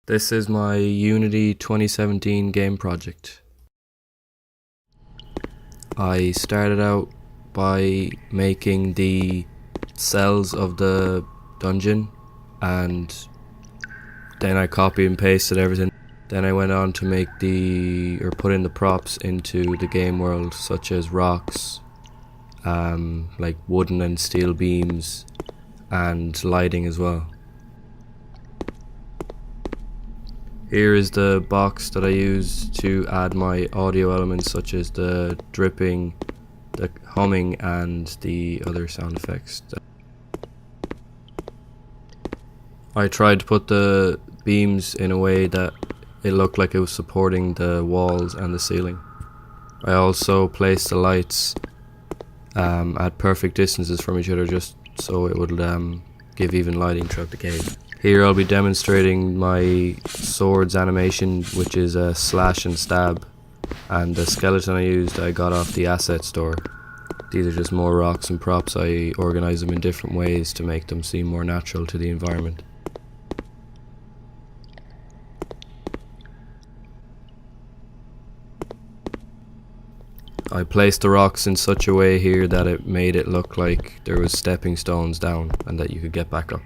This is my Unity 2017 game project. I started out by making the cells of the dungeon, and then I copy and pasted everything. Then I went on to make put in the props into the game world, such as rocks, like wooden and steel beams, and lighting as well. Here is the box that I use to add my audio elements, such as the dripping, the humming, and the other sound effects. I tried to put the beams in a way that it looked like it was supporting the walls and the ceiling. I also placed the lights at perfect distances from each other, just so it would give even lighting throughout the cave. Here I'll be demonstrating my swords animation, which is a slash and stab, and the skeleton I used I got off the asset store. These are just more rocks and props. I organise them in different ways to make them seem more natural to the environment. I placed the rocks in such a way here that it made it look like there was stepping stones down and that you could get back up.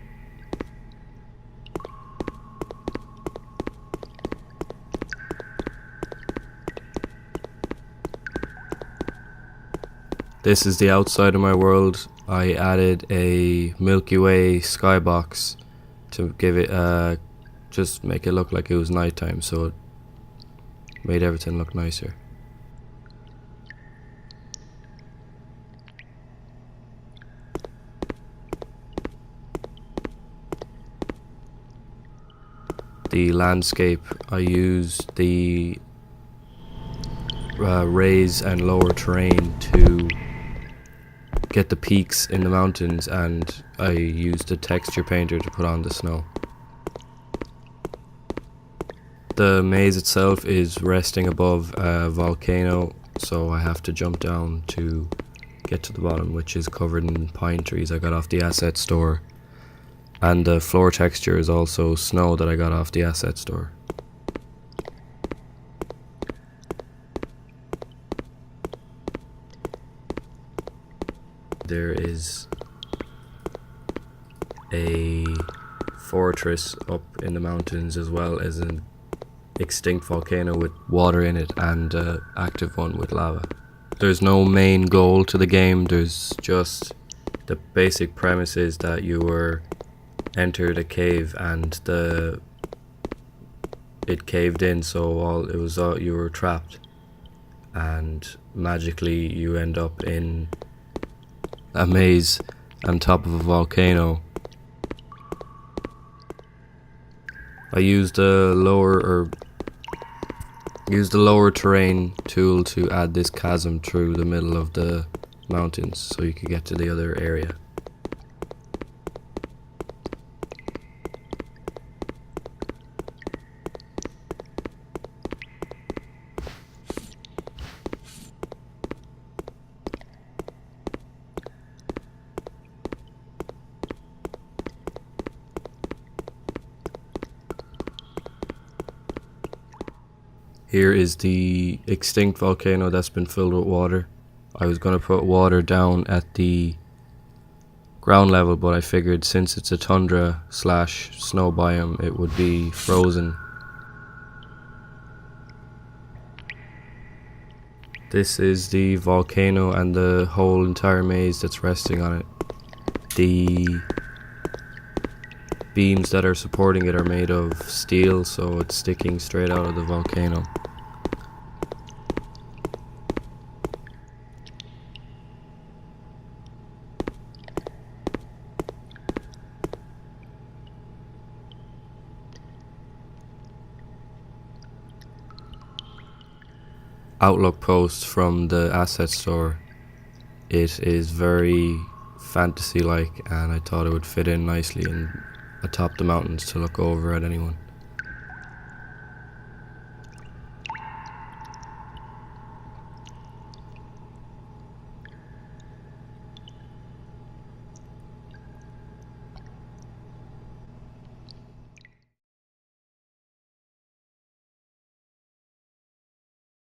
This is the outside of my world. I added a Milky Way skybox to give it just make it look like it was nighttime, so it made everything look nicer. The landscape, I used the raise and lower terrain to get the peaks in the mountains, and I used a texture painter to put on the snow. The maze itself is resting above a volcano, so I have to jump down to get to the bottom, which is covered in pine trees I got off the asset store. And the floor texture is also snow that I got off the asset store. There is a fortress up in the mountains, as well as an extinct volcano with water in it and an active one with lava. There's no main goal to the game. There's just the basic premise is that you entered a cave and it caved in, so you were trapped, and magically you end up in a maze on top of a volcano. I used the lower terrain tool to add this chasm through the middle of the mountains so you could get to the other area. Here is the extinct volcano that's been filled with water. I was going to put water down at the ground level, but I figured since it's a tundra / snow biome, it would be frozen. This is the volcano and the whole entire maze that's resting on it. The beams that are supporting it are made of steel, so it's sticking straight out of the volcano. Outlook post from the asset store. It is very fantasy-like, and I thought it would fit in nicely and atop the mountains to look over at anyone.